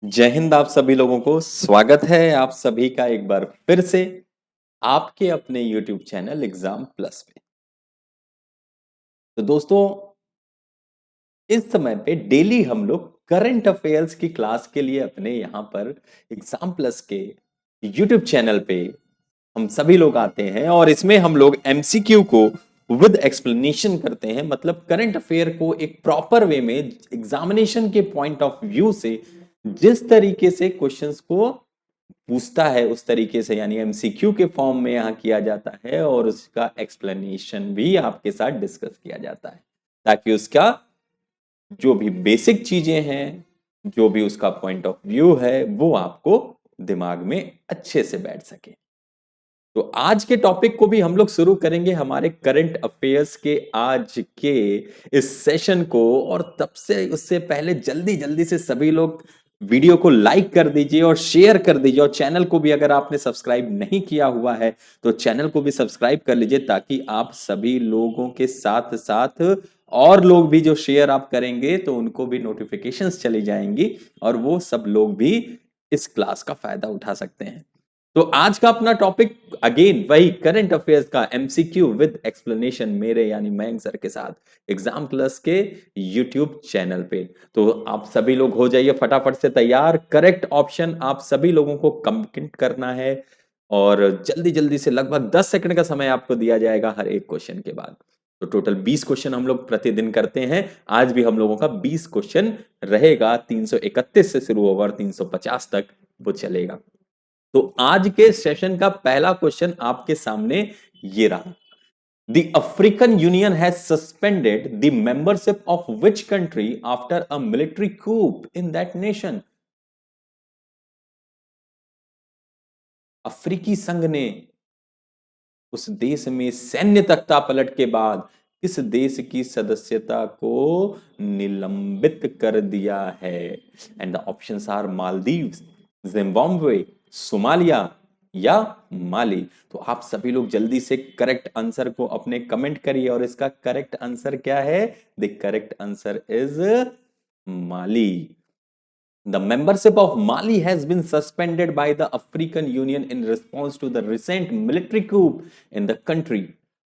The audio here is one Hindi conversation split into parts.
जय हिंद। आप सभी लोगों को स्वागत है आप सभी का एक बार फिर से आपके अपने YouTube चैनल एग्जाम प्लस पे। तो दोस्तों, इस समय पे डेली हम लोग करंट अफेयर्स की क्लास के लिए अपने यहाँ पर एग्जाम प्लस के YouTube चैनल पे हम सभी लोग आते हैं और इसमें हम लोग एमसीक्यू को विद एक्सप्लेनेशन करते हैं। मतलब करंट अफेयर को एक प्रॉपर वे में एग्जामिनेशन के पॉइंट ऑफ व्यू से जिस तरीके से क्वेश्चंस को पूछता है उस तरीके से, यानी एमसीक्यू के फॉर्म में यहाँ किया जाता है और उसका एक्सप्लेनेशन भी आपके साथ डिस्कस किया जाता है, ताकि उसका जो भी बेसिक चीजें हैं, जो भी उसका पॉइंट ऑफ व्यू है, वो आपको दिमाग में अच्छे से बैठ सके। तो आज के टॉपिक को भी हम लोग शुरू करेंगे हमारे करंट अफेयर्स के आज के इस सेशन को। और तब से उससे पहले जल्दी जल्दी से सभी लोग वीडियो को लाइक कर दीजिए और शेयर कर दीजिए, और चैनल को भी अगर आपने सब्सक्राइब नहीं किया हुआ है तो चैनल को भी सब्सक्राइब कर लीजिए, ताकि आप सभी लोगों के साथ साथ और लोग भी जो शेयर आप करेंगे तो उनको भी नोटिफिकेशंस चली जाएंगी और वो सब लोग भी इस क्लास का फायदा उठा सकते हैं। तो आज का अपना टॉपिक अगेन वही करंट अफेयर्स का एमसीक्यू विद एक्सप्लेनेशन, मेरे यानी मयंक सर के साथ एग्जाम प्लस के यूट्यूब चैनल पे। तो आप सभी लोग हो जाइए फटाफट से तैयार। करेक्ट ऑप्शन आप सभी लोगों को कमेंट करना है और जल्दी जल्दी से लगभग 10 सेकंड का समय आपको दिया जाएगा हर एक क्वेश्चन के बाद। तो टोटल 20 क्वेश्चन हम लोग प्रतिदिन करते हैं। आज भी हम लोगों का 20 क्वेश्चन रहेगा, 331 से शुरू होगा और 350 तक वो चलेगा। तो आज के सेशन का पहला क्वेश्चन आपके सामने ये रहा। The African Union has suspended the membership of which country after a military coup in that nation? अफ्रीकी संघ ने उस देश में सैन्य तख्ता पलट के बाद किस देश की सदस्यता को निलंबित कर दिया है? And the options are Maldives, Zimbabwe, Somalia या माली। तो आप सभी लोग जल्दी से करेक्ट आंसर को अपने कमेंट करिए, और इसका करेक्ट आंसर क्या है? The correct answer is Mali. The membership of Mali has been suspended by the African Union in response to the recent military coup in the country।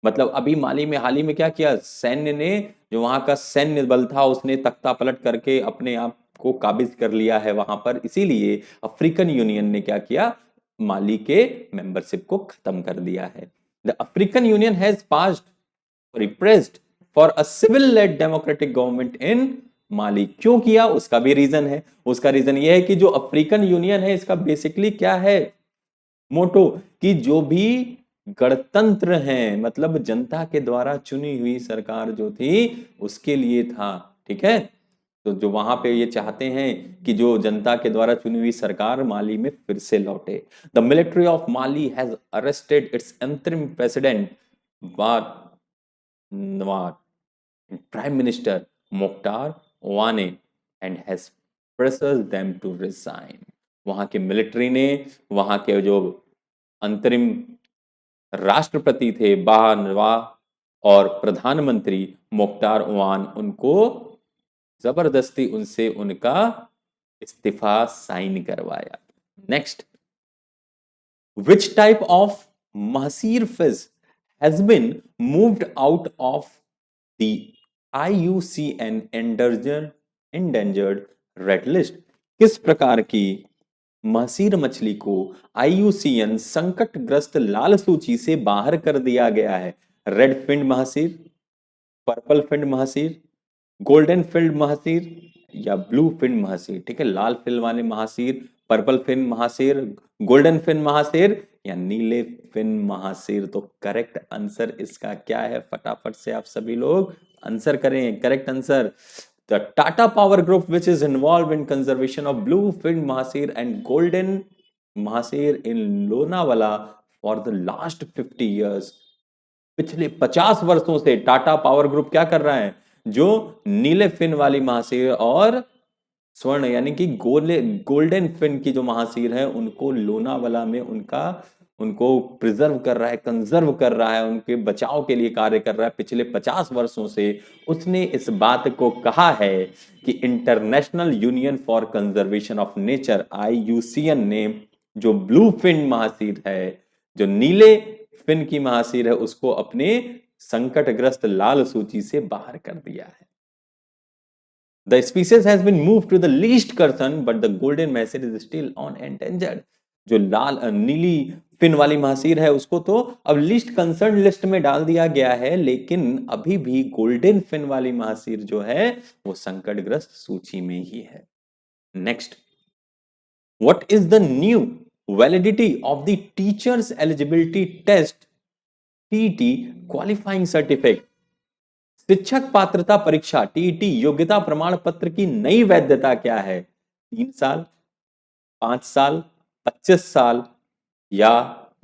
मतलब अभी माली में हाल ही में क्या किया, सैन्य ने, जो वहां का सैन्य बल था उसने तख्ता पलट करके अपने आप को काबिज कर लिया है वहां पर। इसीलिए अफ्रीकन यूनियन ने क्या किया, माली के मेंबरशिप को खत्म कर दिया है। The African Union has passed repressed for a civil led democratic government in Mali. क्यों किया, उसका भी रीजन है। उसका रीजन यह है कि जो अफ्रीकन यूनियन है इसका बेसिकली क्या है मोटो, कि जो भी गणतंत्र है, मतलब जनता के द्वारा चुनी हुई सरकार जो थी उसके लिए था। ठीक है, तो जो वहां पे ये चाहते हैं कि जो जनता के द्वारा चुनी हुई सरकार माली में फिर से लौटे। The military of Mali has arrested its अंतरिम president Ndaw, prime minister Moctar Ouane, and has pressured them to resign. वहां के मिलिट्री ने वहां के जो अंतरिम राष्ट्रपति थे बानवा और प्रधानमंत्री मोख्तार वान, उनको जबरदस्ती उनसे उनका इस्तीफा साइन करवाया। Next, which type of mahseer fish has been moved out of the IUCN endangered red list? किस प्रकार की महसीर मछली को आईयूसीएन संकटग्रस्त लाल सूची से बाहर कर दिया गया है? Red finned mahseer, purple finned mahseer, golden finned mahseer या ब्लू फिन महासीर? ठीक है, लाल फिल वाले mahseer, purple fin mahseer, golden fin mahseer या नीले फिन महासीर? तो करेक्ट आंसर इसका क्या है? फटाफट से आप सभी लोग आंसर करें। Correct answer, the Tata power group which is involved in conservation of blue fin mahseer and golden mahseer in Lonavala for the last 50 years. पिछले 50 वर्षों से टाटा पावर ग्रुप क्या कर रहा है, जो नीले फिन वाली महासीर और स्वर्ण यानी कि गोल्डन फिन की जो महासीर है उनको लोनावाला में उनका उनको प्रिजर्व कर रहा है, कंजर्व कर रहा है, उनके बचाव के लिए कार्य कर रहा है पिछले 50 वर्षों से। उसने इस बात को कहा है कि international union for conservation of nature IUCN ने जो ब्लू फिन महासीर है, जो नीले फिन की महासीर है, उसको अपने संकटग्रस्त लाल सूची से बाहर कर दिया है। The species has been moved to the least concern, but the golden mahseer is still on endangered. जो लाल नीली फिन वाली महासीर है उसको तो अब लीस्ट कंसर्न लिस्ट में डाल दिया गया है, लेकिन अभी भी गोल्डन फिन वाली महासीर जो है वो संकटग्रस्त सूची में ही है। Next, what is the new validity of the teachers eligibility test TET qualifying certificate? शिक्षक पात्रता परीक्षा TET योग्यता प्रमाण पत्र की नई वैधता क्या है? 3 साल, 5 साल, 25 साल या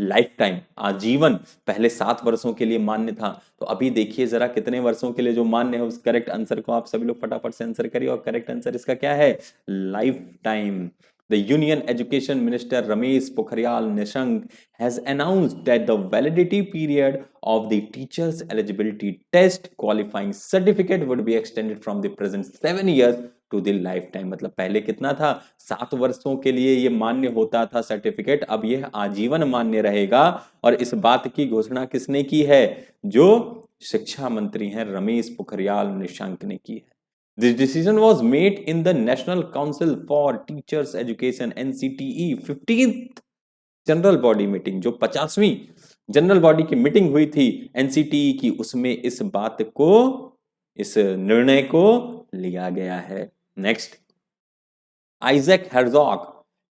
लाइफ टाइम, आजीवन? पहले 7 वर्षों के लिए मान्य था, तो अभी देखिए जरा कितने वर्षों के लिए जो मान्य है। उस करेक्ट आंसर को आप सभी लोग फटाफट से आंसर करिए, और करेक्ट आंसर इसका क्या है? Life time. The Union Education Minister Ramesh Pokhriyal Nishank has announced that the validity period of the teachers eligibility test qualifying certificate would be extended from the present 7 years to the lifetime। मतलब पहले कितना था? 7 वर्षों के लिए ये मान्य होता था सर्टिफिकेट, अब यह आजीवन मान्य रहेगा। और इस बात की घोषणा किसने की है? जो शिक्षा मंत्री हैं रमेश पोखरियाल निशंक ने की है। This decision was made in the National Council for Teachers Education NCTE 15th general body meeting, जो 50वीं जनरल बॉडी की मीटिंग हुई थी NCTE की, उसमें इस बात को, इस निर्णय को लिया गया है। Next, Isaac Herzog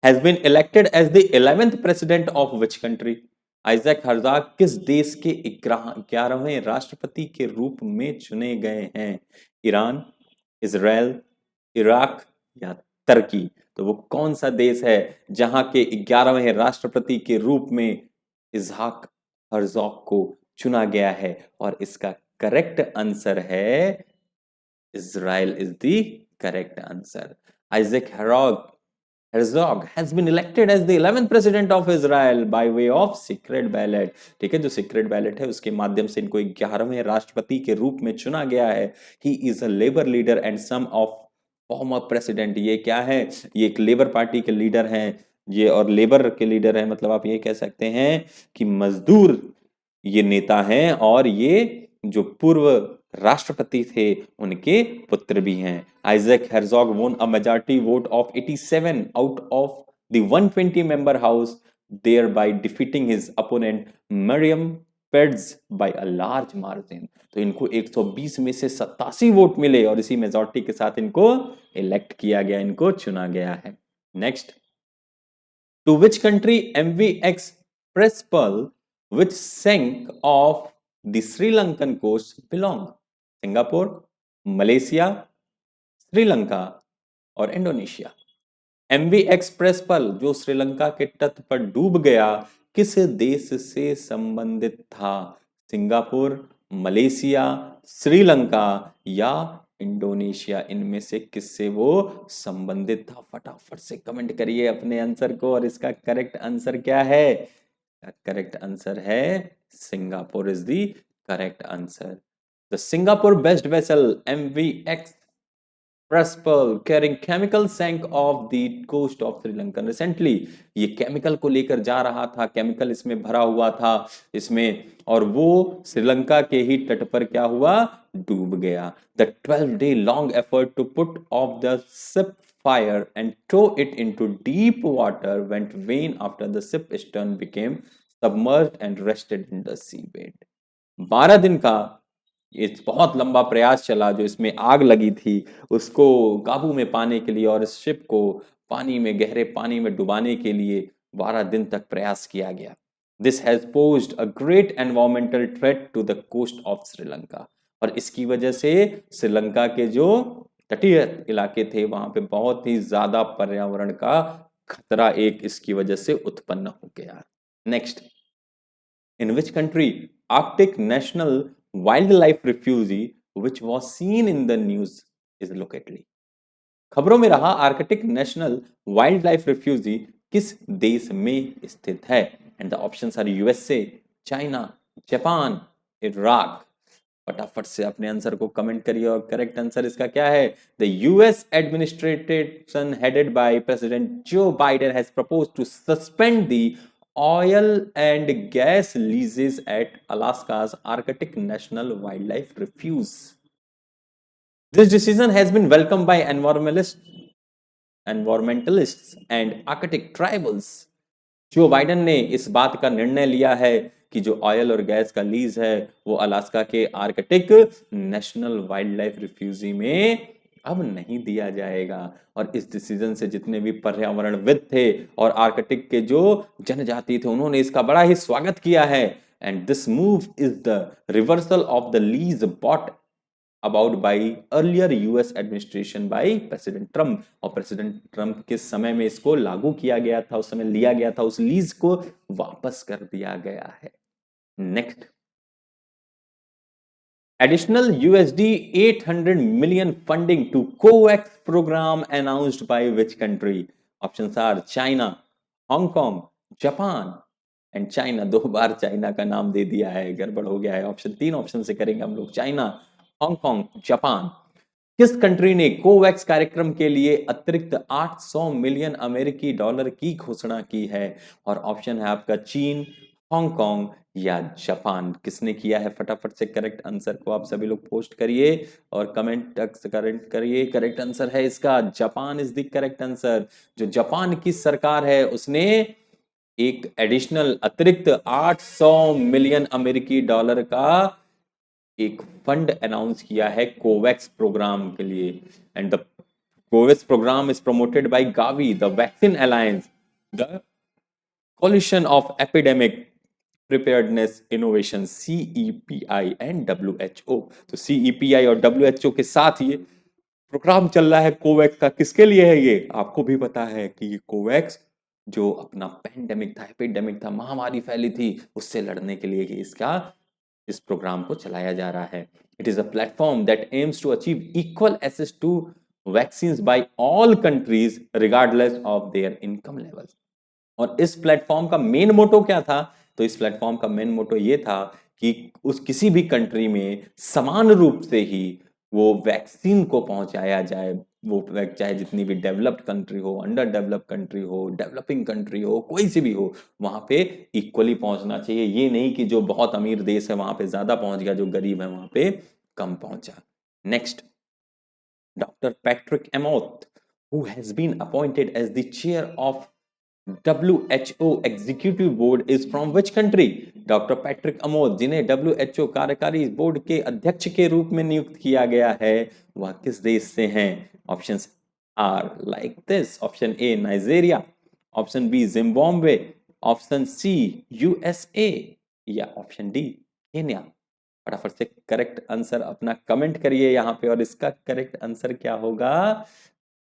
has been elected as the 11th president of which country? Isaac Herzog किस देश के 11वें राष्ट्रपति के रूप में चुने गए हैं? ईरान, इजराइल, इराक या तुर्की? तो वो कौन सा देश है जहां के 11वें राष्ट्रपति के रूप में इज़हाक हर्जोग को चुना गया है? और इसका करेक्ट आंसर है Israel is the correct answer. Isaac Herzog has been elected as the 11th president of Israel by way of secret ballot। ठीक है, जो सीक्रेट बैलेट है उसके माध्यम से इनको 11वें राष्ट्रपति के रूप में चुना गया है। He is a labor leader and some of former president। ये क्या है? ये एक लेबर पार्टी के लीडर हैं ये, और लेबर के लीडर है मतलब आप ये कह सकते हैं कि मजदूर ये नेता हैं, और ये जो पूर्व राष्ट्रपति थे उनके पुत्र भी हैं। Isaac Herzog won a majority vote of 87 out of the 120 member house, thereby defeating his opponent Miriam Peretz by a large margin। तो इनको 120 में से 87 वोट मिले और इसी मेजॉरिटी के साथ इनको इलेक्ट किया गया, इनको चुना गया है। Next, to which country MV Express Pearl which sank off the Sri Lankan coast belong? Singapore, Malaysia, Sri Lanka और इंडोनेशिया। MV एक्सप्रेस पर्ल जो श्रीलंका के तट पर डूब गया, किस देश से संबंधित था? सिंगापुर, मलेशिया, श्रीलंका या इंडोनेशिया? इनमें से किससे वो संबंधित था? फटाफट से कमेंट करिए अपने आंसर को, और इसका करेक्ट आंसर क्या है? करेक्ट आंसर है Singapore is the correct answer. The Singapore-based vessel MV Express Pearl carrying chemical sank off the coast of Sri Lanka recently। ये केमिकल को लेकर जा रहा था, केमिकल इसमें भरा हुआ था इसमें, और वो श्रीलंका के ही तट पर क्या हुआ? डूब गया। The 12-day long effort to put off the ship fire and tow it into deep water went vain after the ship stern became submerged and rested in the seabed। 12 दिन का ये बहुत लंबा प्रयास चला, जो इसमें आग लगी थी उसको काबू में पाने के लिए, और इस शिप को पानी में, गहरे पानी में डुबाने के लिए 12 दिन तक प्रयास किया गया। This has posed a great environmental threat to the coast of Sri Lanka. और इसकी वजह से श्रीलंका के जो तटीय इलाके थे वहां पे बहुत ही ज्यादा पर्यावरण का खतरा एक इसकी वजह से उत्पन्न हो गया। Next, in which country Arctic national wildlife refugee which was seen in the news is located? खबरों में रहा Arctic national wild life refuge किस देश में स्थित है? And the options are USA, China, Japan, Iraq. फटाफट से अपने आंसर को कमेंट करिए और करेक्ट आंसर इसका क्या है? The US administration headed by president Joe Biden has proposed to suspend the oil and gas leases at Alaska's Arctic National Wildlife Refuge. This decision has been welcomed by environmentalists and Arctic tribals. Joe Biden ने इस बात का निर्णय लिया है कि जो ऑयल और गैस का लीज है वो अलास्का के Arctic national wild life refugee में अब नहीं दिया जाएगा। और इस डिसीजन से जितने भी पर्यावरणविद थे और आर्कटिक के जो जनजाति थे उन्होंने इसका बड़ा ही स्वागत किया है। And this move is the reversal of the lease bought about by earlier US administration by president Trump. और प्रेसिडेंट ट्रम्प के समय में इसको लागू किया गया था, उस समय लिया गया था, उस लीज को वापस कर दिया गया है। Next, additional USD 800 million funding to COVAX program announced by which country? Options are China, Hong Kong, Japan and China। 2 bar China का नाम दे दिया है, गड़बड़ हो गया है। ऑप्शन 3 ऑप्शन से करेंगे हम लोग, चाइना, हांगकांग, जापान। किस कंट्री ने कोवैक्स कार्यक्रम के लिए अतिरिक्त 800 मिलियन अमेरिकी डॉलर की घोषणा की है? और ऑप्शन है आपका चीन, हांगकांग या जापान। किसने किया है? फटाफट से करेक्ट आंसर को आप सभी लोग पोस्ट करिए और कमेंट करेक्ट करिए। करेक्ट आंसर है इसका Japan is the correct answer. जो जापान की सरकार है उसने एक एडिशनल अतिरिक्त 800 मिलियन अमेरिकी डॉलर का एक फंड अनाउंस किया है कोवैक्स प्रोग्राम के लिए। And the COVAX programme is promoted by Gavi, the vaccine alliance, the coalition of epidemic preparedness innovation CEPI and WHO। तो CEPI और WHO के साथ ये प्रोग्राम चल रहा है कोवैक्स का। किसके लिए है ये? आपको भी पता है कि ये कोवैक्स जो अपना पैंडेमिक था, एपिडेमिक था, महामारी फैली थी, उससे लड़ने के लिए इस प्रोग्राम को चलाया जा रहा है। It is a platform that aims to achieve equal access to vaccines by all countries regardless of their income level. और इस प्लेटफॉर्म का मेन मोटो क्या था? तो इस प्लेटफॉर्म का मेन मोटो ये था कि उस किसी भी कंट्री में समान रूप से ही वो वैक्सीन को पहुंचाया जाए। वो चाहे जितनी भी डेवलप्ड कंट्री हो, अंडर डेवलप्ड कंट्री हो, डेवलपिंग कंट्री हो, कोई सी भी हो, वहां पे इक्वली पहुंचना चाहिए। ये नहीं कि जो बहुत अमीर देश है वहां पे ज्यादा पहुंच गया, जो गरीब है वहां पे कम पहुंचा। Next, doctor Patrick Amoth who has been appointed as the chair of WHO Executive Board is from which country? Doctor Patrick Amod जिन्हें WHO कार्यकारी बोर्ड के अध्यक्ष के रूप में नियुक्त किया गया है, वह किस देश से हैं? Options are like this. Option A Nigeria, option B Zimbabwe, option C USA या ऑप्शन डी केन्या। फटाफट से करेक्ट आंसर अपना कमेंट करिए यहाँ पे। और इसका करेक्ट आंसर क्या होगा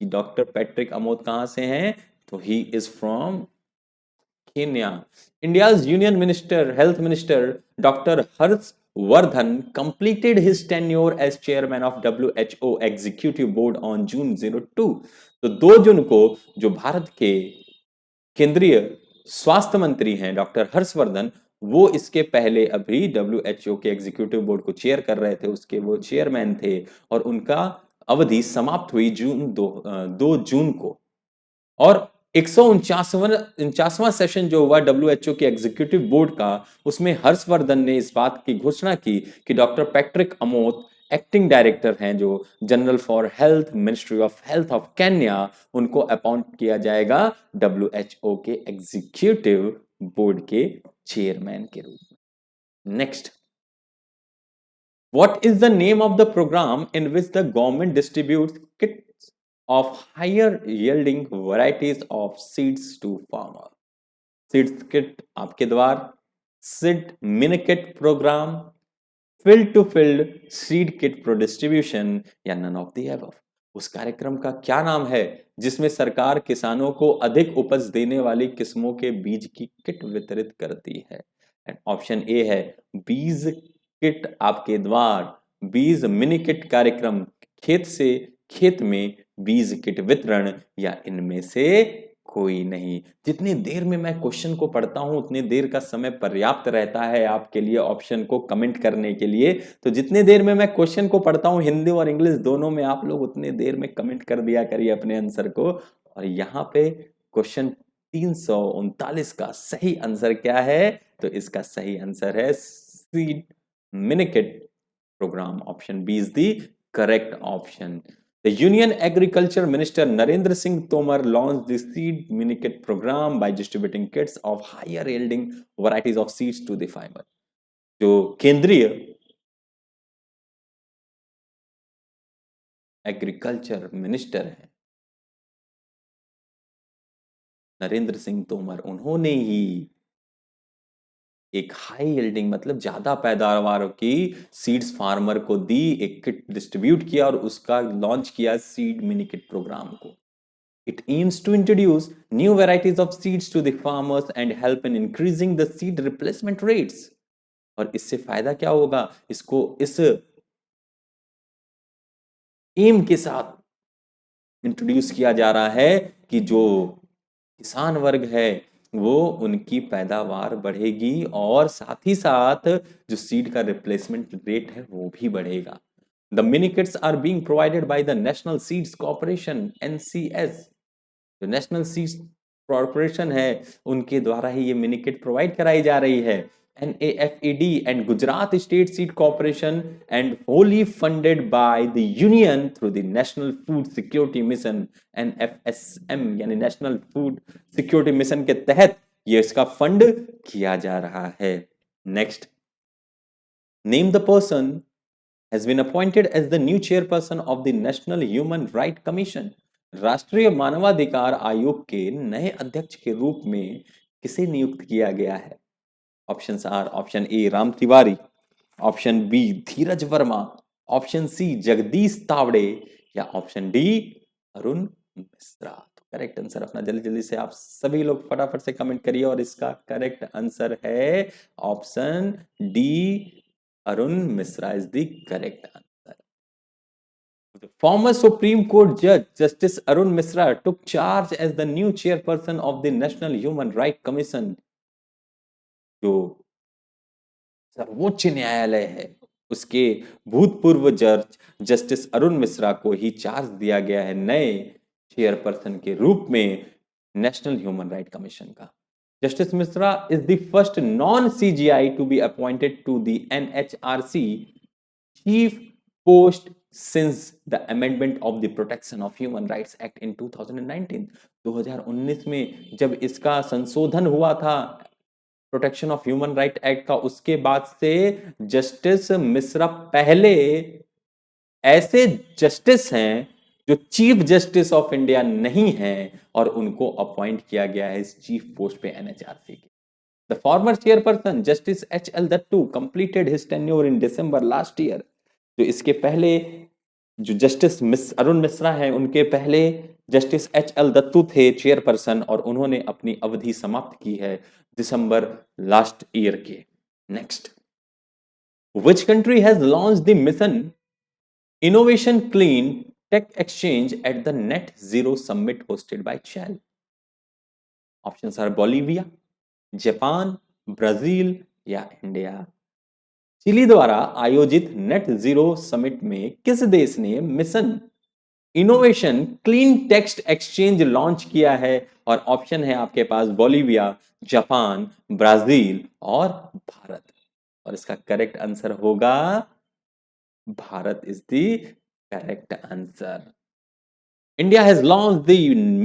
कि डॉक्टर पैट्रिक अमोद कहाँ से हैं? तो he is from Kenya. India's Union Minister, Health Minister, Dr. Harshvardhan completed his tenure as chairman of WHO Executive Board on June 02। तो 2 जून को जो भारत के केंद्रीय स्वास्थ्य मंत्री हैं डॉक्टर हर्षवर्धन, वो इसके पहले अभी WHO के एग्जीक्यूटिव बोर्ड को चेयर कर रहे थे, उसके वो चेयरमैन थे और उनका अवधि समाप्त हुई 2 जून को। और 149वां सेशन जो हुआ WHO के एग्जीक्यूटिव बोर्ड का, उसमें हर्षवर्धन ने इस बात की घोषणा की कि डॉक्टर पैट्रिक अमोथ एक्टिंग डायरेक्टर हैं जो general for health, ministry of health of Kenya, उनको अपॉइंट किया जाएगा WHO के एग्जीक्यूटिव बोर्ड के चेयरमैन के रूप में। Next, what is the name of the program in which the government distributes kits of higher yielding varieties of seeds to farmer? Seeds kit आपके द्वार, seed mini kit program, field to field seed kit pro distribution या none of the above। उस कार्यक्रम का क्या नाम है जिसमें सरकार किसानों को अधिक उपज देने वाली किस्मों के बीज की किट वितरित करती है? एंड ऑप्शन ए है बीज किट आपके द्वार, बीज मिनी किट कार्यक्रम, खेत से खेत में बीज किट वितरण या इनमें से कोई नहीं। जितनी देर में मैं क्वेश्चन को पढ़ता हूं उतनी देर का समय पर्याप्त रहता है आपके लिए ऑप्शन को कमेंट करने के लिए। तो जितनी देर में मैं क्वेश्चन को पढ़ता हूं हिंदी और इंग्लिश दोनों में, आप लोग उतनी देर में कमेंट कर दिया करिए अपने आंसर को। और यहाँ पे क्वेश्चन 339 का सही आंसर क्या है? तो इसका सही आंसर है seed minikit programme. Option B is the correct option. The Union Agriculture Minister Narendra Singh Tomar launched the Seed Minikit program by distributing kits of higher yielding varieties of seeds to the farmer. जो केंद्रीय एग्रीकल्चर मिनिस्टर है नरेंद्र सिंह तोमर, उन्होंने ही एक हाई यील्डिंग मतलब ज्यादा पैदावार की सीड्स फार्मर को दी, एक किट डिस्ट्रीब्यूट किया और उसका लॉन्च किया सीड मिनी किट प्रोग्राम को। It aims to introduce new varieties of seeds to the farmers and help in increasing the seed replacement rates. और इससे फायदा क्या होगा? इसको इस एम के साथ इंट्रोड्यूस किया जा रहा है कि जो किसान वर्ग है वो उनकी पैदावार बढ़ेगी और साथ ही साथ जो सीड का रिप्लेसमेंट रेट है वो भी बढ़ेगा। The mini kits are being provided by the National Seeds Corporation (NCS). जो नेशनल सीड्स कॉर्पोरेशन है उनके द्वारा ही ये मिनी किट प्रोवाइड कराई जा रही है। NAFED and Gujarat State Seed Corporation and wholly funded by the Union through the National Food Security Mission NFSM यानी नेशनल फूड सिक्योरिटी मिशन के तहत ये इसका फंड किया जा रहा है। Next, name the person has been appointed as the new chairperson of the National Human Rights Commission. राष्ट्रीय मानवाधिकार आयोग के नए अध्यक्ष के रूप में किसे नियुक्त किया गया है? Options are option A Ram Tiwari, option B Dheeraj Verma, option C Jagdish Tawde या ऑप्शन डी अरुण मिश्रा। तो करेक्ट आंसर अपना जल्दी जल्दी से आप सभी लोग फटाफट से कमेंट करिए और इसका करेक्ट आंसर है option D Arun Misra is the correct answer. The former Supreme Court Judge Justice Arun Misra took charge as the new chairperson of the National Human Rights Commission. जो सर्वोच्च न्यायालय है उसके भूतपूर्व जज जस्टिस अरुण मिश्रा को ही चार्ज दिया गया है नए चेयरपर्सन के रूप में नेशनल ह्यूमन राइट कमीशन का। Justice Misra is the first non-CGI to be appointed to the NHRC chief post since the amendment of the Protection of Human Rights Act in 2019. 2019 में जब इसका संशोधन हुआ था protection of human right act का, उसके बाद से जस्टिस मिश्रा पहले ऐसे जस्टिस हैं जो चीफ जस्टिस ऑफ इंडिया नहीं है और उनको अपॉइंट किया गया है इस चीफ पोस्ट पे एनएचआरसी के। The former chairperson justice HL. Dattu completed his tenure in December last year. तो इसके पहले जो जस्टिस अरुण मिश्रा है उनके पहले जस्टिस एच.एल. दत्तू थे चेयरपर्सन और उन्होंने अपनी अवधि समाप्त की है दिसंबर लास्ट ईयर के। Next, which country has launched the mission innovation clean Tech Exchange at the Net Zero Summit hosted by Shell? Options are Bolivia, Japan, Brazil या इंडिया। चिली द्वारा आयोजित नेट जीरो समिट में किस देश ने mission innovation clean text exchange launch किया है? और ऑप्शन है आपके पास बोलिविया, जापान, ब्राजील और भारत। और इसका करेक्ट आंसर होगा Bharat is the correct answer. India has launched the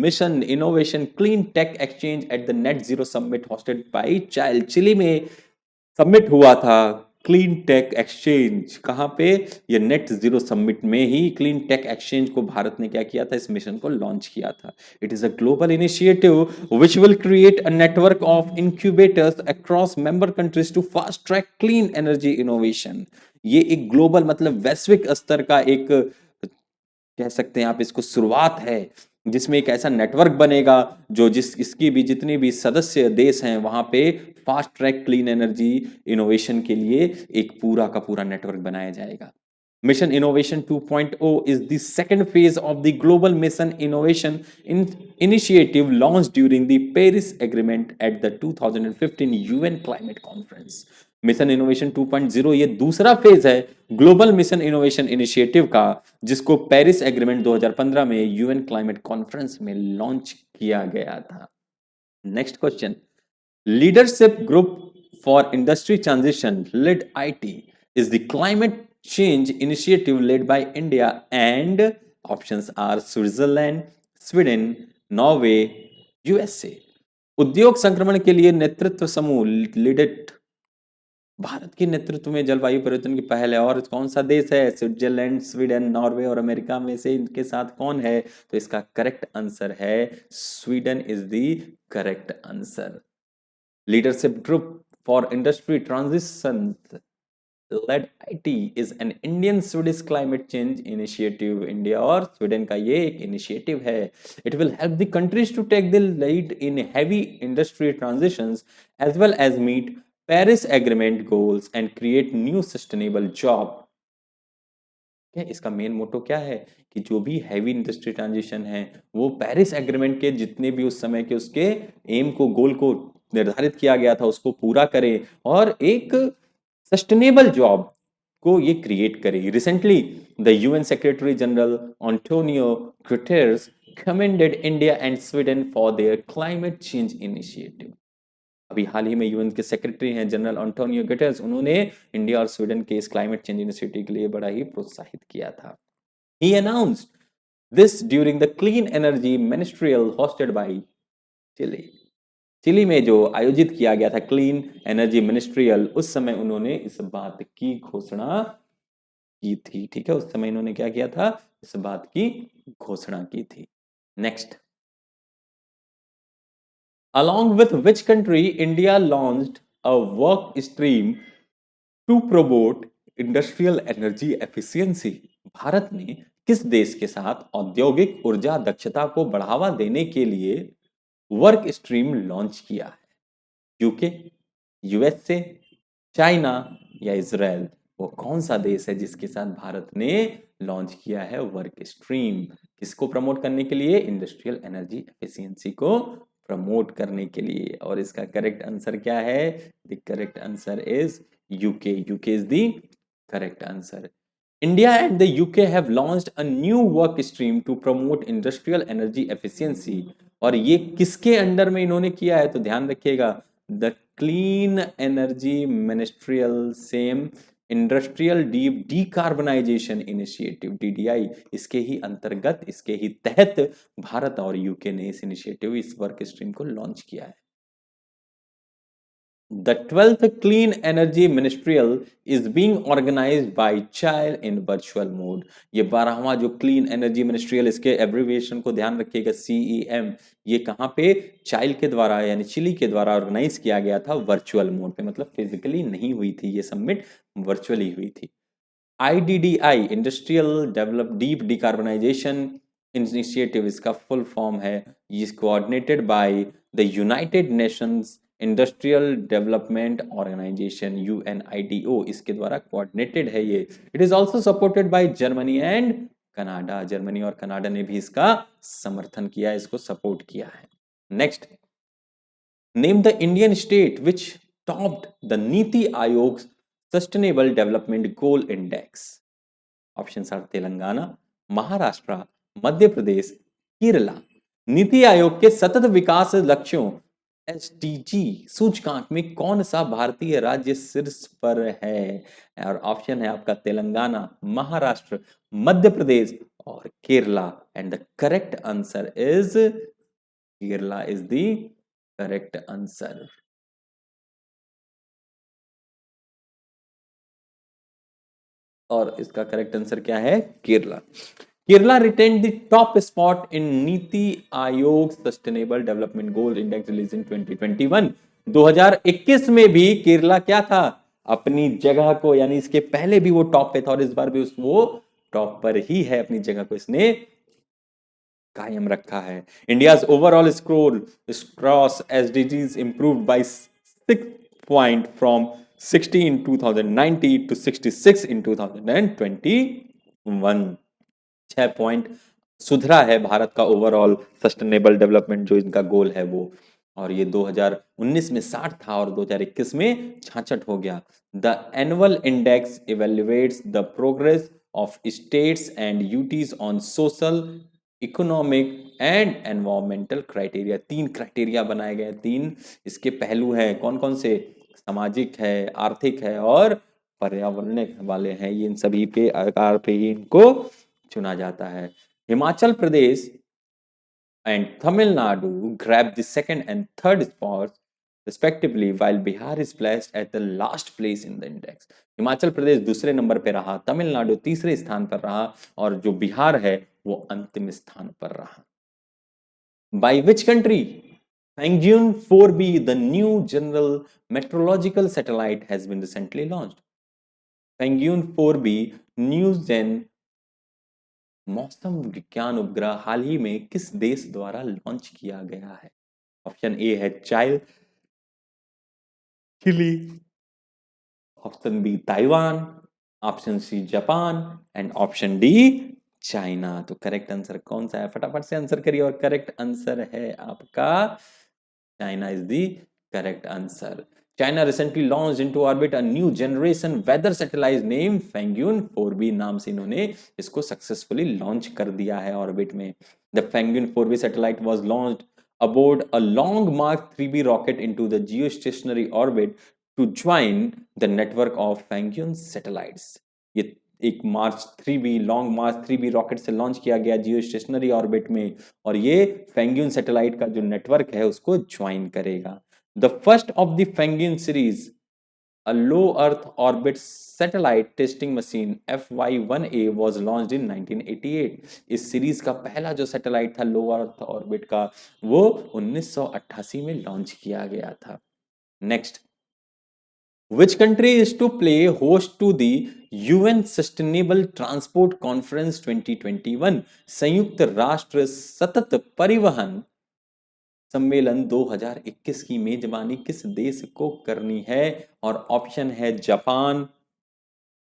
Mission Innovation Clean Tech Exchange at the Net Zero Summit hosted by Chile. Chile में समिट हुआ था क्लीन टेक एक्सचेंज। कहां पे? ये नेट जीरो समिट में ही क्लीन टेक एक्सचेंज को भारत ने क्या किया था, इस मिशन को लॉन्च किया था। It is a global initiative which will create a network of incubators across member countries to fast track clean energy innovation. ये एक ग्लोबल मतलब वैश्विक स्तर का एक कह सकते हैं आप इसको शुरुआत है जिसमें एक ऐसा नेटवर्क बनेगा जो इसकी भी जितनी भी सदस्य देश हैं वहां पे fast track clean energy innovation के लिए एक पूरा का पूरा नेटवर्क बनाया जाएगा। Mission Innovation 2.0 is the second phase of the Global Mission Innovation Initiative launched during the Paris Agreement at the 2015 UN Climate Conference. Mission innovation 2.0 ये दूसरा फेज है ग्लोबल मिशन इनोवेशन इनिशिएटिव का, जिसको पेरिस एग्रीमेंट 2015 में यूएन क्लाइमेट कॉन्फ्रेंस में लॉन्च किया गया था। Next question, leadership group for industry transition lead IT is the climate change initiative led by India and options are Switzerland, Sweden, Norway, USA. उद्योग संक्रमण के लिए नेतृत्व समूह लीडेड भारत के नेतृत्व में जलवायु परिवर्तन की पहल है, और कौन सा देश है? स्विट्जरलैंड, स्वीडन, नॉर्वे और अमेरिका में से इनके साथ कौन है? तो इसका करेक्ट आंसर है Sweden is the correct answer. Leadership group for industry transition lead IT is an Indian Swedish climate change initiative. India और स्वीडन का ये एक इनिशिएटिव है। It will help the countries to take the lead in heavy industry transitions as well as meet Paris agreement goals and create new sustainable job. इसका मेन मोटो क्या है कि जो भी हैवी इंडस्ट्री ट्रांजिशन है वो पेरिस एग्रीमेंट के जितने भी उस समय के उसके एम को, गोल को निर्धारित किया गया था उसको पूरा करे और एक सस्टेनेबल जॉब को ये क्रिएट करे। Recently the UN secretary general Antonio Guterres commended India and Sweden for their climate change initiative. अभी हाल ही में यूएन के सेक्रेटरी हैं जनरल एंटोनियो गुटेरेस, उन्होंने इंडिया और स्वीडन के इस क्लाइमेट चेंज इनिशिएटिव के लिए बड़ा ही प्रोत्साहित किया था। He announced this during the Clean Energy Ministerial hosted by Chile. Chile में जो आयोजित किया गया था क्लीन एनर्जी मिनिस्ट्रियल, उस समय उन्होंने इस बात की घोषणा की थी। ठीक है, उस समय इन्होंने क्या किया था? इस बात की घोषणा की थी। Next, along with which country India launched a work stream to promote industrial energy efficiency? Bharat ने किस देश के साथ औद्योगिक ऊर्जा दक्षता को बढ़ावा देने के लिए वर्क स्ट्रीम लॉन्च किया है? यूके, यूएसए, चाइना या इजराइल? वो कौन सा देश है जिसके साथ भारत ने लॉन्च किया है वर्क स्ट्रीम? किसको प्रमोट करने के लिए? इंडस्ट्रियल एनर्जी एफिशिएंसी को प्रमोट करने के लिए। और इसका करेक्ट आंसर क्या है? The correct answer is UK. UK is the correct answer. India and the UK have launched a new work stream to promote industrial energy efficiency. और ये किसके अंडर में इन्होंने किया है? तो ध्यान रखिएगा, the clean energy ministerial same industrial deep decarbonisation initiative DDI, इसके ही अंतर्गत, इसके ही तहत भारत और यूके ने इस इनिशिएटिव, इस वर्क स्ट्रीम को लॉन्च किया है। The 12th Clean Energy Ministerial is being organized by CHILE in virtual mode. ये 12वां जो क्लीन एनर्जी मिनिस्ट्रियल, इसके एब्रिविएशन को ध्यान रखिएगा CEM, ये कहाँ पे? चाइल के द्वारा यानी चिली के द्वारा ऑर्गेनाइज किया गया था वर्चुअल मोड पे, मतलब फिजिकली नहीं हुई थी ये समिट, वर्चुअली हुई थी। IDDI industrial develop deep decarbonisation initiative, इसका फुल फॉर्म है, ये coordinated by the United Nations Industrial Development Organization UNIDO, इसके द्वारा कोऑर्डिनेटेड है ये। It is also supported by Germany and Canada, Germany और कनाडा ने भी इसका समर्थन किया, इसको सपोर्ट किया है। Next, name the Indian state which topped the NITI Aayog sustainable development goal index. Options are Telangana, Maharashtra, Madhya Pradesh, Kerala. NITI Aayog के सतत विकास लक्ष्यों SDG सूचकांक में कौन सा भारतीय राज्य शीर्ष पर है? और ऑप्शन है आपका तेलंगाना, महाराष्ट्र, मध्य प्रदेश और Kerala. And the correct answer is Kerala is the correct answer. और इसका करेक्ट आंसर क्या है? Kerala. Kerala retained the top spot in नीति Aayog sustainable development goal index release इन 2021। 2021 में भी केरला क्या था? अपनी जगह को, यानी इसके पहले भी वो टॉप पे था और इस बार भी वो टॉप पर ही है, अपनी जगह को इसने कायम रखा है। India's overall score cross SDGs improved by 6 point from 60 in 2090 to 66 in 2021। 6 point सुधरा है भारत का ओवरऑल सस्टेनेबल डेवलपमेंट जो इनका गोल है वो। और ये 2019 में 60 था और 2021 में 66 हो गया। The annual index evaluates the progress of states and UTs on social, economic and environmental criteria. 3 criteria बनाए गए, 3 इसके पहलू हैं। कौन कौन से? सामाजिक है, आर्थिक है और पर्यावरण वाले हैं। ये इन सभी पे आधार पे ही इनको चुना जाता है। Himachal Pradesh and Tamil Nadu grabbed the second and third spots respectively, while Bihar is placed at the last place in the index। Himachal Pradesh दूसरे नंबर पे रहा, तमिलनाडु तीसरे स्थान पर रहा और जो बिहार है वो अंतिम स्थान पर रहा। By which country? Pangyun 4B, the new general meteorological satellite, has been recently launched। Pangyun 4B new gen मौसम विज्ञान उपग्रह हाल ही में किस देश द्वारा लॉन्च किया गया है? ऑप्शन ए है Chile, option B Taiwan, option C Japan and option D China. तो करेक्ट आंसर कौन सा है? फटाफट से आंसर करिए और करेक्ट आंसर है आपका China is the correct answer. China recently launched into orbit a new generation weather satellite named Fangyun 4B। नाम से इन्होंने इसको सक्सेसफुली लॉन्च कर दिया है ऑर्बिट में। The Fangyun 4B satellite was launched aboard a Long March 3B rocket into the geostationary orbit to join the network of Fangyun satellites। ये एक मार्च 3B लॉन्ग मार्च 3B रॉकेट से लॉन्च किया गया जियो स्टेशनरी ऑर्बिट में और ये फैंग्यून सैटेलाइट का जो नेटवर्क है उसको ज्वाइन करेगा। The first of the Fangyun series, a low Earth orbit satellite testing machine FY-1A, was launched in 1988। इस सीरीज का पहला जो सैटेलाइट था लो अर्थ ऑर्बिट का वो 1988 में लॉन्च किया गया था। Next, Which country is to play host to the UN Sustainable Transport Conference 2021? संयुक्त राष्ट्र सतत परिवहन सम्मेलन 2021 की मेजबानी किस देश को करनी है? और ऑप्शन है जापान,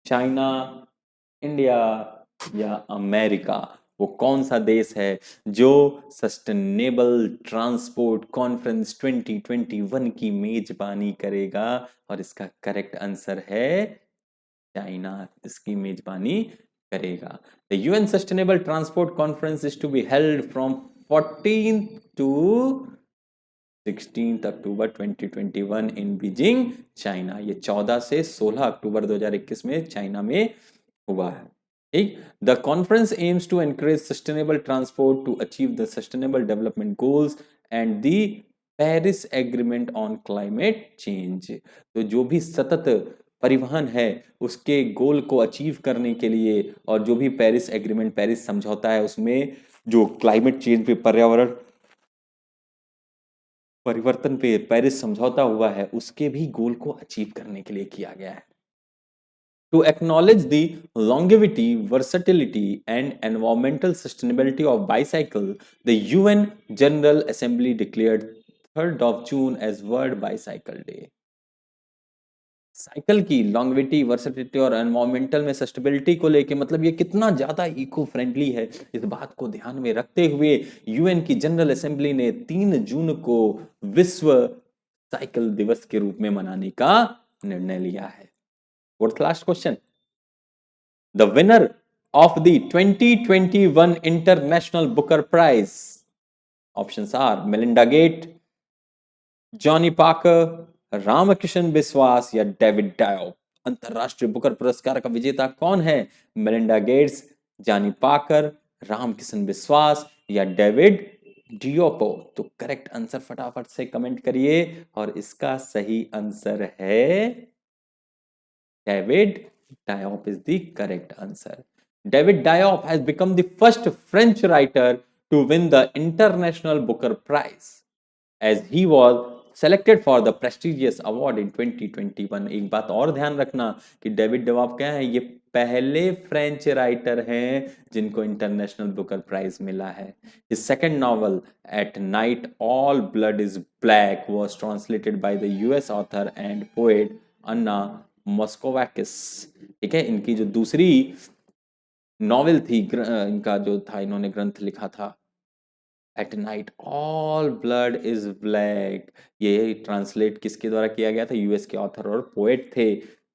चाइना, इंडिया या अमेरिका। वो कौन सा देश है जो सस्टेनेबल ट्रांसपोर्ट कॉन्फ्रेंस 2021 की मेजबानी करेगा? और इसका करेक्ट आंसर है चाइना इसकी मेजबानी करेगा। The UN sustainable transport conference is to be held from 14 to 16 October 2021 in Beijing China. ये 14 से 16 अक्टूबर 2021 में चाइना में हुआ है। ठीक, the conference aims to encourage sustainable transport to achieve the sustainable development goals and the Paris agreement on climate change. तो जो भी सतत परिवहन है उसके गोल को अचीव करने के लिए और जो भी पेरिस एग्रीमेंट पेरिस समझौता है उसमें जो क्लाइमेट चेंज पे पर्यावरण परिवर्तन पे पेरिस समझौता हुआ है उसके भी गोल को अचीव करने के लिए किया गया है। To acknowledge the longevity, versatility and environmental sustainability of bicycle, the UN General Assembly declared 3rd of June as World Bicycle Day। Cycle की लॉन्गेविटी, वर्सेटिलिटी और एनवायरमेंटल में सस्टेनेबिलिटी को लेके मतलब ये कितना ज्यादा इको फ्रेंडली है इस बात को ध्यान में रखते हुए यूएन की जनरल असेंबली ने 3 जून को विश्व साइकिल दिवस के रूप में मनाने का निर्णय लिया है। What's the last question? The winner of the 2021 International Booker Prize, options are Melinda Gates, Johnny पाकर, रामकृष्ण बिस्वास या डेविड डायोप। अंतरराष्ट्रीय बुकर पुरस्कार का विजेता कौन है? मेलिंडा गेट्स, जॉनी पाकर, रामकृष्ण बिस्वास या डेविड डियोपो। तो करेक्ट आंसर फटाफट से कमेंट करिए और इसका सही आंसर है David Diop is the correct answer. David Diop has become the first French writer to win the International Booker Prize as he was selected for the prestigious award in 2021। एक बात और ध्यान रखना कि डेविड डवाब क्या है, ये पहले फ्रेंच राइटर हैं जिनको इंटरनेशनल बुकर प्राइज मिला है। His second novel At Night All Blood Is Black was translated by the US author and poet अन्ना मस्कोवैकिस। ठीक है, इनकी जो दूसरी नॉवेल थी, इनका जो था, इन्होंने ग्रंथ लिखा था at night all blood is black. ये ट्रांसलेट किसके द्वारा किया गया था? यूएस के ऑथर और पोएट थे,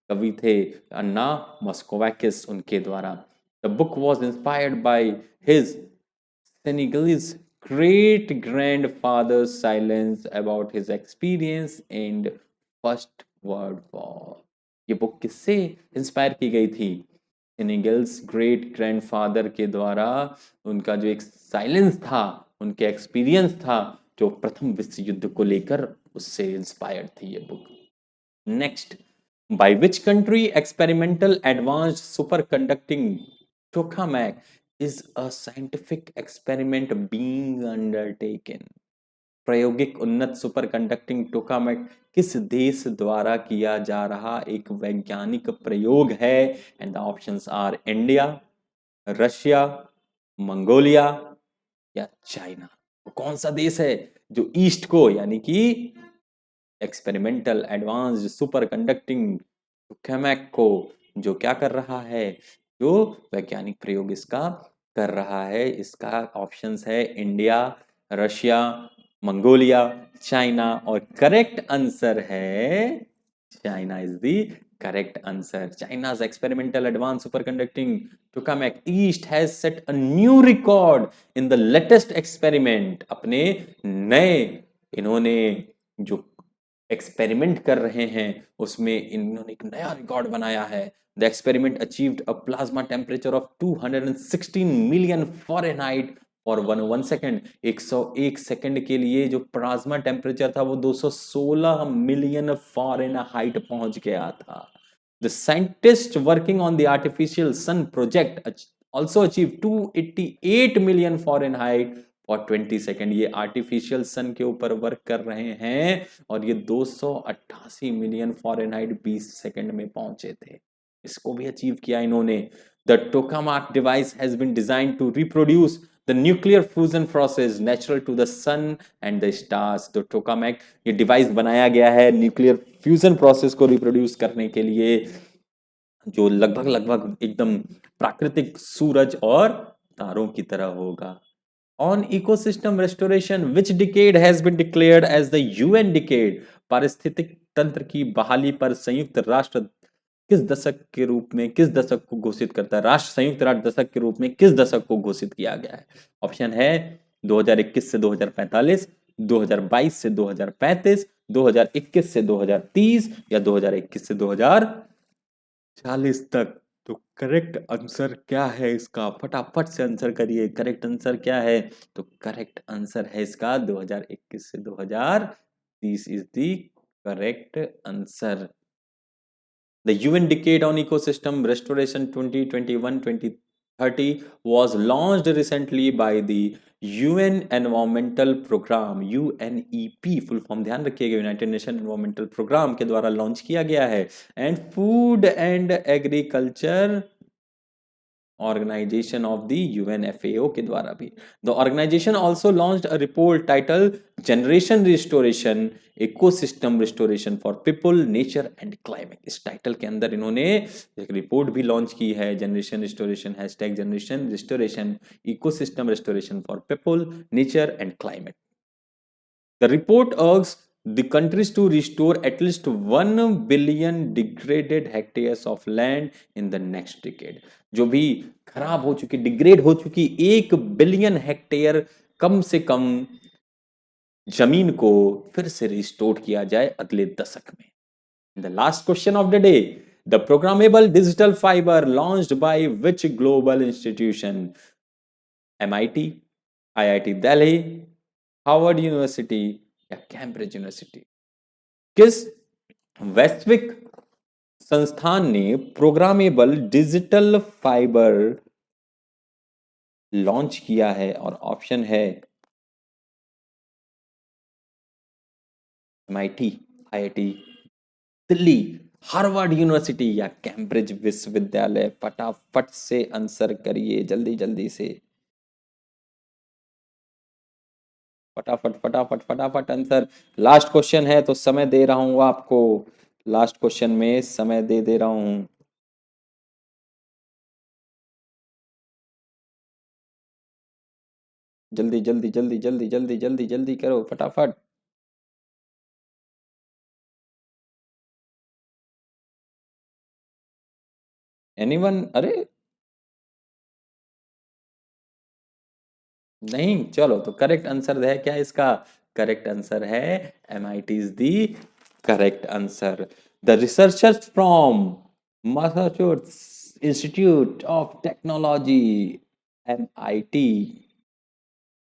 कवि थे, अन्ना मस्कोवैकिस, उनके द्वारा। The book was inspired by his Senegalese great grandfather's silence about his experience in First World War। ये बुक किससे इंस्पायर की गई थी? सेनेगल्स ग्रेट ग्रैंडफादर के द्वारा उनका जो एक साइलेंस था, उनके एक्सपीरियंस था जो प्रथम विश्व युद्ध को लेकर, उससे इंस्पायर्ड थी ये book. Next, by which country experimental advanced superconducting tokamak is a scientific experiment being undertaken? प्रायोगिक उन्नत सुपर कंडक्टिंग टोकामेक किस देश द्वारा किया जा रहा एक वैज्ञानिक प्रयोग है? And the options R India, Russia, Mongolia या चाइना। तो कौन सा देश है जो ईस्ट को, यानी कि एक्सपेरिमेंटल एडवांस्ड सुपर कंडक्टिंग टोकामेक को जो क्या कर रहा है, जो वैज्ञानिक प्रयोग इसका कर रहा है? इसका ऑप्शंस है इंडिया, रशिया, मंगोलिया, चाइना, और करेक्ट आंसर है China is the correct answer. चाइना's experimental advanced superconducting tokamak east has set a new record in the latest experiment। अपने नए इन्होंने जो एक्सपेरिमेंट कर रहे हैं उसमें इन्होंने एक नया रिकॉर्ड बनाया है। The experiment achieved a plasma temperature of 216 million Fahrenheit for 1 second. 101 second के लिए जो प्लाज्मा टेम्परेचर था वो 216 मिलियन फ़ारेनहाइट पहुंच गया था। The scientist working on the artificial sun project also achieved 288 million Fahrenheit for 20 second. ये आर्टिफिशियल सन के ऊपर वर्क कर रहे हैं और ये 288 मिलियन फ़ारेनहाइट 20 सेकेंड में पहुंचे थे। इसको भी अचीव किया इन्होंने। The tokamak device has been designed to reproduce the nuclear fusion process natural to the sun and the stars. तो टोकामैक ये डिवाइस बनाया गया है न्यूक्लियर फ्यूजन प्रोसेस को रिप्रोड्यूस करने के लिए, जो लगभग लगभग एकदम प्राकृतिक सूरज और तारों की तरह होगा। On ecosystem restoration, which decade has been declared as the UN decade? पारिस्थितिक तंत्र की बहाली पर संयुक्त राष्ट्र किस दशक के रूप में, किस दशक को घोषित करता है? राष्ट्र संयुक्त राष्ट्र दशक के रूप में किस दशक को घोषित किया गया है? ऑप्शन है 2021 से 2045, 2022 से 2035, 2021 से 2030 या 2021 से 2040 तक। तो करेक्ट आंसर क्या है इसका? फटाफट से आंसर करिए, करेक्ट आंसर क्या है? तो करेक्ट आंसर है इसका 2021 से 2030 is the correct answer. The UN Decade on Ecosystem Restoration 2021-2030 was launched recently by the UN Environmental Program, UNEP full form ध्यान रखिएगा, यूनाइटेड नेशन एनवायरमेंटल प्रोग्राम के द्वारा लॉन्च किया गया है। And food and agriculture organisation of the UNFAO के द्वारा भी। The organisation also launched a report title generation restoration ecosystem restoration for people nature and climate. इस टाइटल के अंदर इन्होंने एक रिपोर्ट भी लॉन्च की है, generation restoration, hashtag generation restoration ecosystem restoration for people nature and climate. The report urges the countries to restore at least 1 billion degraded hectares of land in the next decade। जो भी खराब हो चुकी, डिग्रेड हो चुकी 1 बिलियन हेक्टेयर कम से कम जमीन को फिर से रिस्टोर किया जाए अगले दशक में। The last question of the day, the programmable digital fiber launched by which global institution? MIT, IIT Delhi, Harvard university या कैम्ब्रिज यूनिवर्सिटी। किस वैश्विक संस्थान ने प्रोग्रामेबल डिजिटल फाइबर लॉन्च किया है? और ऑप्शन है MIT, IIT Delhi, Harvard university या कैम्ब्रिज विश्वविद्यालय। फटाफट से आंसर करिए, जल्दी जल्दी से, फटाफट फटाफट फटाफट आंसर। लास्ट क्वेश्चन है तो समय दे रहा हूं आपको। लास्ट क्वेश्चन में समय दे रहा हूं। जल्दी जल्दी जल्दी जल्दी जल्दी जल्दी जल्दी करो फटाफट। एनीवन? अरे नहीं, चलो तो करेक्ट आंसर है क्या इसका? करेक्ट आंसर है MIT is the correct answer. The researchers from Massachusetts institute of technology, MIT,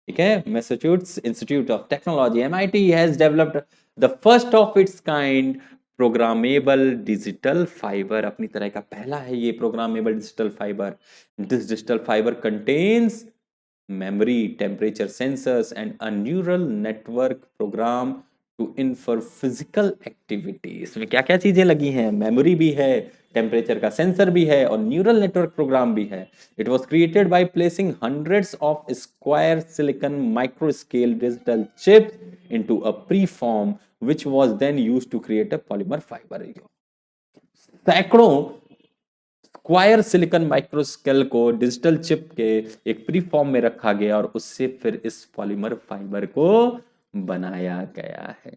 ठीक है, Massachusetts institute of technology MIT has developed the first of its kind programmable digital fibre. अपनी तरह का पहला है ये programmable digital fibre. This digital fibre contains memory, temperature sensors, and a neural network program to infer physical activity। इसमें क्या क्या चीजें लगी हैं? मेमोरी भी है, टेम्परेचर का सेंसर भी है और न्यूरल नेटवर्क प्रोग्राम भी है। It was created by placing hundreds of square silicon micro scale digital chips into a pre form which was then used to create a polymer fiber। सैकड़ों स्क्वायर सिलिकॉन माइक्रोस्केल को डिजिटल चिप के एक प्री फॉर्म में रखा गया और उससे फिर इस पॉलीमर फाइबर को बनाया गया है।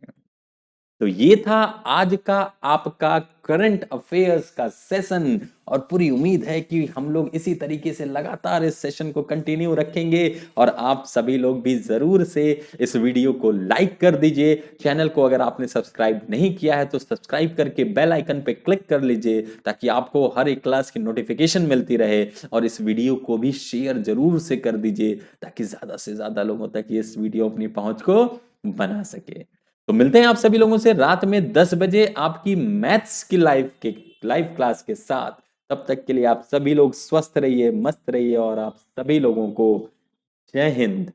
तो ये था आज का आपका करंट अफेयर्स का सेशन और पूरी उम्मीद है कि हम लोग इसी तरीके से लगातार इस सेशन को कंटिन्यू रखेंगे और आप सभी लोग भी जरूर से इस वीडियो को लाइक कर दीजिए। चैनल को अगर आपने सब्सक्राइब नहीं किया है तो सब्सक्राइब करके बेल आइकन पे क्लिक कर लीजिए ताकि आपको हर एक क्लास की नोटिफिकेशन मिलती रहे और इस वीडियो को भी शेयर जरूर से कर दीजिए ताकि ज्यादा से ज्यादा लोगों तक ये इस वीडियो अपनी पहुंच को बना सके। तो मिलते हैं आप सभी लोगों से रात में 10 बजे आपकी मैथ्स की लाइव क्लास के साथ। तब तक के लिए आप सभी लोग स्वस्थ रहिए, मस्त रहिए और आप सभी लोगों को जय हिंद।